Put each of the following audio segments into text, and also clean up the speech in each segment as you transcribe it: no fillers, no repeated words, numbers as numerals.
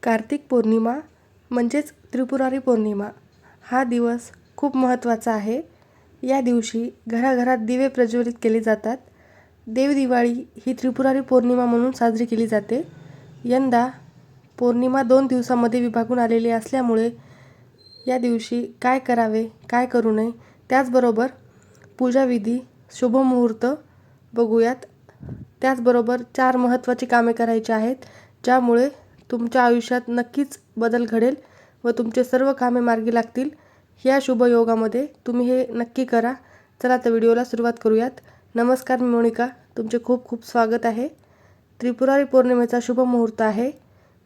कार्तिक पौर्णिमा म्हणजेच त्रिपुरारी पौर्णिमा हा दिवस खूप महत्त्वाचा आहे. या दिवशी घराघरात दिवे प्रज्वलित केले जातात. देवदिवाळी ही त्रिपुरारी पौर्णिमा म्हणून साजरी केली जाते. यंदा पौर्णिमा 2 दिवसांमध्ये विभागून आलेली असल्यामुळे या दिवशी काय करावे, काय करू नये, त्याचबरोबर पूजाविधी, शुभमुहूर्त बघूयात. त्याचबरोबर 4 महत्त्वाची कामे करायची आहेत, ज्यामुळे तुमच्या आयुष्यात नक्कीच बदल घडेल व तुमचे सर्व कामे मार्गी लागतील. या शुभयोगामध्ये तुम्ही हे नक्की करा. चला तर व्हिडिओला सुरुवात करूयात. नमस्कार, मी मोनिका. तुमचे खूप खूप स्वागत आहे. त्रिपुरारी पौर्णिमेचा शुभ मुहूर्त आहे.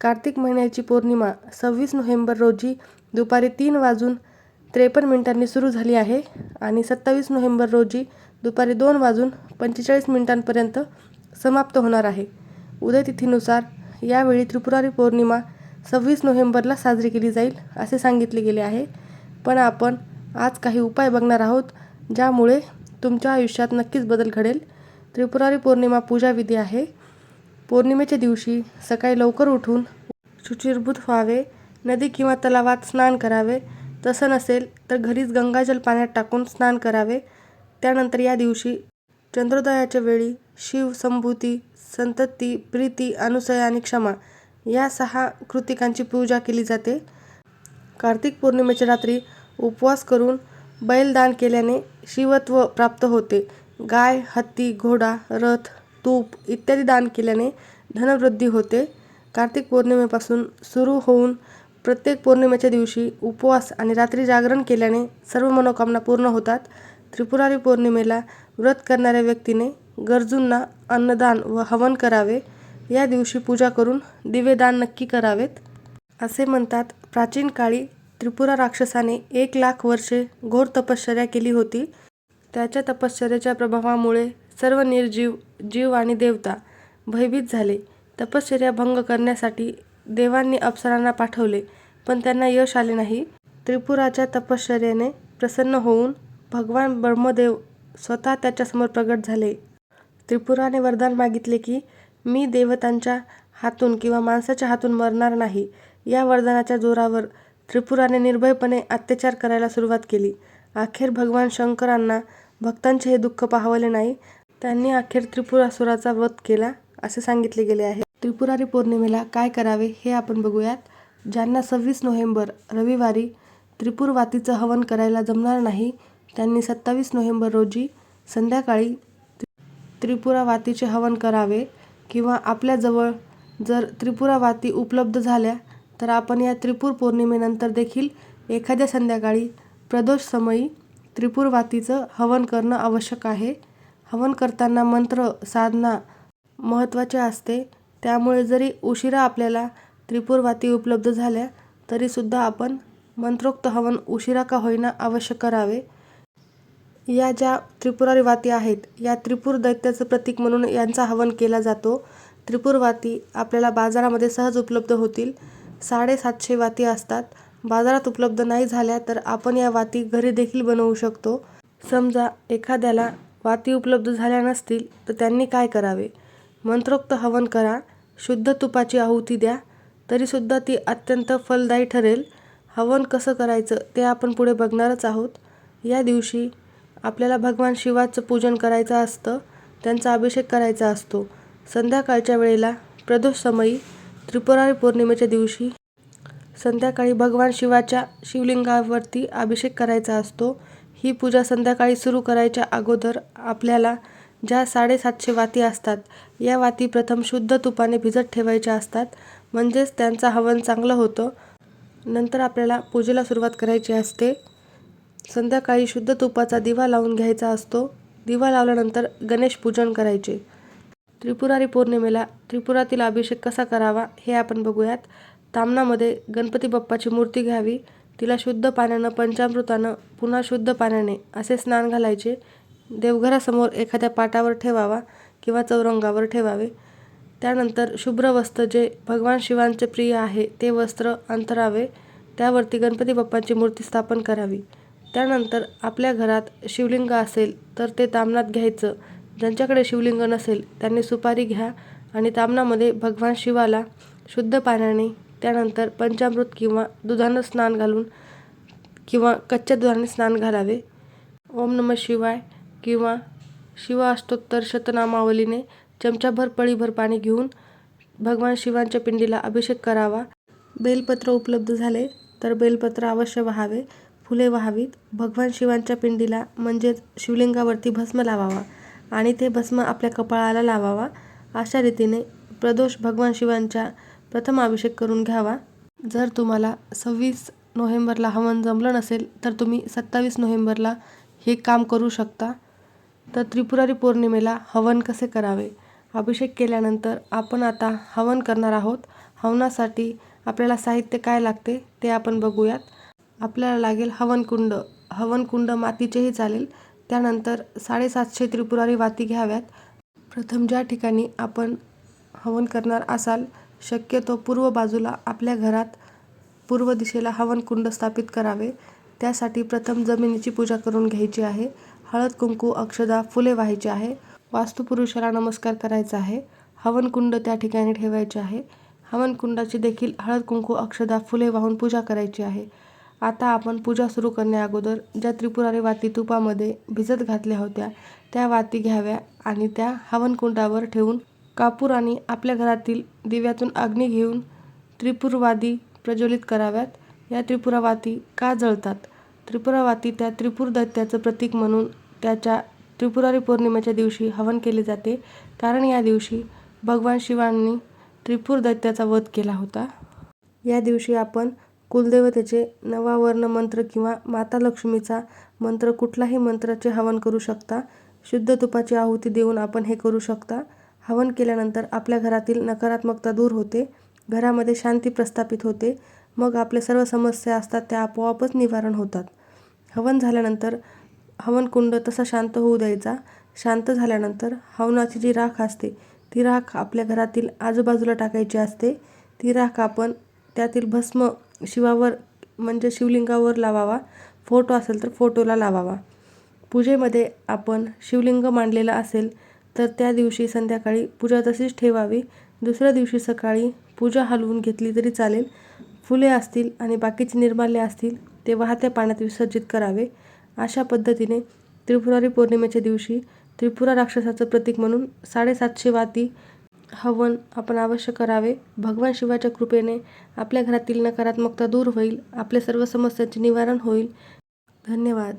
कार्तिक महिन्याची पौर्णिमा 26 नोव्हेंबर रोजी दुपारी 3:53 सुरू झाली आहे आणि 27 नोव्हेंबर रोजी दुपारी 2:45 समाप्त होणार आहे. उदयतिथीनुसार यावेळी त्रिपुरारी पौर्णिमा 26 नोव्हेंबरला साजरी केली जाईल असे सांगितले गेले आहे. पण आपण आज काही उपाय बघणार आहोत, ज्यामुळे तुमच्या आयुष्यात नक्कीच बदल घडेल. त्रिपुरारी पौर्णिमा पूजाविधी आहे. पौर्णिमेच्या दिवशी सकाळी लवकर उठून शुचिर्भूत व्हावे, नदी किंवा तलावात स्नान करावे. तसं नसेल तर घरीच गंगाजल पाण्यात टाकून स्नान करावे. त्यानंतर या दिवशी चंद्रोदयाच्या वेळी शिव, संभूती, संतती, प्रीती, अनुसया आणि क्षमा या 6 कृतिकांची पूजा केली जाते. कार्तिक पौर्णिमेच्या रात्री उपवास करून बैलदान केल्याने शिवत्व प्राप्त होते. गाय, हत्ती, घोडा, रथ, तूप इत्यादी दान केल्याने धनवृद्धी होते. कार्तिक पौर्णिमेपासून सुरू होऊन प्रत्येक पौर्णिमेच्या दिवशी उपवास आणि रात्री जागरण केल्याने सर्व मनोकामना पूर्ण होतात. त्रिपुरारी पौर्णिमेला व्रत करणाऱ्या व्यक्तीने गरजूंना अन्नदान व हवन करावे. या दिवशी पूजा करून दिवेदान नक्की करावेत. असे म्हणतात, प्राचीन काळी त्रिपुरा राक्षसाने 1,00,000 वर्षे घोर तपश्चर्या केली होती. त्याच्या तपश्चर्येच्या प्रभावामुळे सर्व निर्जीव, जीव आणि देवता भयभीत झाले. तपश्चर्या भंग करण्यासाठी देवांनी अप्सरांना पाठवले, पण त्यांना यश आले नाही. त्रिपुराच्या तपश्चर्येने प्रसन्न होऊन भगवान ब्रह्मदेव स्वतः त्याच्यासमोर प्रगट झाले. त्रिपुराने वरदान मागितले की, मी देवतांच्या हातून किंवा माणसाच्या हातून मरणार नाही. या वरदानाच्या जोरावर त्रिपुराने निर्भयपणे अत्याचार करायला सुरुवात केली. अखेर भगवान शंकरांना भक्तांचे हे दुःख पाहवले नाही. त्यांनी अखेर त्रिपुरासुराचा वध केला असे सांगितले गेले आहे. त्रिपुरारी पौर्णिमेला काय करावे हे आपण बघूयात. ज्यांना 26 नोव्हेंबर रविवारी त्रिपुरवातीचं हवन करायला जमणार नाही, त्यांनी 27 नोव्हेंबर रोजी संध्याकाळी त्रिपुरावातीचे हवन करावे. किंवा आपल्याजवळ जर त्रिपुरावाती उपलब्ध झाल्या तर आपण या त्रिपुर पौर्णिमेनंतर देखील एखाद्या संध्याकाळी प्रदोष समयी त्रिपुरवातीचं हवन करणं आवश्यक आहे. हवन करताना मंत्र साधना महत्त्वाचे असते. त्यामुळे जरी उशिरा आपल्याला त्रिपुरवाती उपलब्ध झाल्या तरीसुद्धा आपण मंत्रोक्त हवन उशिरा का होईना अवश्य करावे. या ज्या त्रिपुरारी वाती आहेत, या त्रिपुर दैत्याचं प्रतीक म्हणून यांचा हवन केला जातो. त्रिपुरवाती आपल्याला बाजारामध्ये सहज उपलब्ध होतील. 750 वाती असतात. बाजारात उपलब्ध नाही झाल्या तर आपण या वाती घरी देखील बनवू शकतो. समजा एखाद्याला वाती उपलब्ध झाल्या नसतील तर त्यांनी काय करावे? मंत्रोक्त हवन करा, शुद्ध तुपाची आहुती द्या, तरीसुद्धा ती अत्यंत फलदायी ठरेल. हवन कसं करायचं ते आपण पुढे बघणारच आहोत. या दिवशी आपल्याला भगवान शिवाचं पूजन करायचं असतं, त्यांचा अभिषेक करायचा असतो. संध्याकाळच्या वेळेला प्रदोष समयी त्रिपुरारी पौर्णिमेच्या दिवशी संध्याकाळी भगवान शिवाच्या शिवलिंगावरती अभिषेक करायचा असतो. ही पूजा संध्याकाळी सुरू करायच्या अगोदर आपल्याला ज्या 750 वाती असतात, या वाती प्रथम शुद्ध तुपाने भिजत ठेवायच्या असतात, म्हणजेच त्यांचा हवन चांगलं होतं. नंतर आपल्याला पूजेला सुरुवात करायची असते. संध्याकाळी शुद्ध तुपाचा दिवा लावून घ्यायचा असतो. दिवा लावल्यानंतर गणेश पूजन करायचे. त्रिपुरारी पौर्णिमेला त्रिपुरातील अभिषेक कसा करावा हे आपण बघूयात. तामनामध्ये गणपती बाप्पाची मूर्ती घ्यावी. तिला शुद्ध पाण्यानं, पंचामृतानं, पुन्हा शुद्ध पाण्याने असे स्नान घालायचे. देवघरासमोर एखाद्या पाटावर ठेवावा किंवा चौरंगावर ठेवावे. त्यानंतर शुभ्र वस्त्र जे भगवान शिवांचे प्रिय आहे ते वस्त्र अंथरावे. त्यावरती गणपती बाप्पांची मूर्ती स्थापन करावी. त्यानंतर आपल्या घरात शिवलिंग असेल तर ते तामनात घ्यायचं. ज्यांच्याकडे शिवलिंग नसेल त्यांनी सुपारी घ्या आणि तामनामध्ये भगवान शिवाला शुद्ध पाण्याने त्यानंतर पंचामृत किंवा दुधानं स्नान घालून किंवा कच्च्या दुधाने स्नान घालावे. ओम नमः शिवाय किंवा शिव अष्टोत्तर शतनामावलीने चमचाभर पळीभर पाणी घेऊन भगवान शिवांच्या पिंडीला अभिषेक करावा. बेलपत्र उपलब्ध झाले तर बेलपत्र अवश्य वाहावे, फुले वाहावीत. भगवान शिवांच्या पिंडीला म्हणजेच शिवलिंगावरती भस्म लावावा आणि ते भस्म आपल्या कपाळाला लावावा. अशा रीतीने प्रदोष भगवान शिवांच्या प्रथम अभिषेक करून घ्यावा. जर तुम्हाला 26 नोव्हेंबरला हवन जमलं नसेल तर तुम्ही 27 नोव्हेंबरला हे काम करू शकता. तर त्रिपुरारी पौर्णिमेला हवन कसे करावे? अभिषेक केल्यानंतर आपण आता हवन करणार आहोत. हवनासाठी आपल्याला साहित्य काय लागते ते आपण बघूयात. आपल्याला लागेल हवनकुंड. हवनकुंड मातीचेही चालेल. त्यानंतर 750 त्रिपुरारी वाती घ्याव्यात. प्रथम ज्या ठिकाणी आपण हवन करणार असाल शक्यतो पूर्व बाजूला आपल्या घरात पूर्व दिशेला हवनकुंड स्थापित करावे. त्यासाठी प्रथम जमिनीची पूजा करून घ्यायची आहे. हळद कुंकू अक्षदा फुले व्हायची आहे. वास्तुपुरुषाला नमस्कार करायचा आहे. हवनकुंड त्या ठिकाणी ठेवायचे आहे. हवनकुंडाची देखील हळद कुंकू अक्षदा फुले वाहून पूजा करायची आहे. आता आपण पूजा सुरू करण्या अगोदर ज्या त्रिपुरारी वाती तुपामध्ये भिजत घातल्या होत्या त्या वाती घ्याव्या आणि त्या हवनकुंडावर ठेवून कापूर आणि आपल्या घरातील दिव्यातून अग्नी घेऊन त्रिपुरवाती प्रज्वलित कराव्यात. या त्रिपुरावाती का जळतात? त्रिपुरावाती त्या त्रिपुर दैत्याचं प्रतीक म्हणून त्याच्या त्रिपुरारी पौर्णिमेच्या दिवशी हवन केले जाते. कारण या दिवशी भगवान शिवांनी त्रिपुर दैत्याचा वध केला होता. या दिवशी आपण कुलदेवतेचे नवावर्ण मंत्र किंवा माता लक्ष्मीचा मंत्र कुठलाही मंत्राचे हवन करू शकता. शुद्ध तुपाची आहुती देऊन आपण हे करू शकता. हवन केल्यानंतर आपल्या घरातील नकारात्मकता दूर होते. घरामध्ये शांती प्रस्थापित होते. मग आपल्या सर्व समस्या असतात त्या आपोआपच निवारण होतात. हवन झाल्यानंतर हवनकुंड तसा शांत होऊ द्यायचा. शांत झाल्यानंतर हवनाची जी राख असते ती राख आपल्या घरातील आजूबाजूला टाकायची असते. ती राख आपण त्यातील भस्म शिवावर म्हणजे शिवलिंगावर लावावा. फोटो असेल तर फोटोला लावावा. पूजेमध्ये आपण शिवलिंग मांडलेलं असेल तर त्या दिवशी संध्याकाळी पूजा तशीच ठेवावी. दुसऱ्या दिवशी सकाळी पूजा हलवून घेतली तरी चालेल. फुले असतील आणि बाकीचे निर्माल्य असतील ते वाहत्या पाण्यात विसर्जित करावे. अशा पद्धतीने त्रिपुरारी पौर्णिमेच्या दिवशी त्रिपुरा राक्षसाचं प्रतीक म्हणून 750 वाती हवन आपण अवश्य करावे. भगवान शिवाच्या कृपेने आपल्या घरातील नकारात्मकता दूर होईल. आपल्या सर्व समस्यांचे निवारण होईल. धन्यवाद.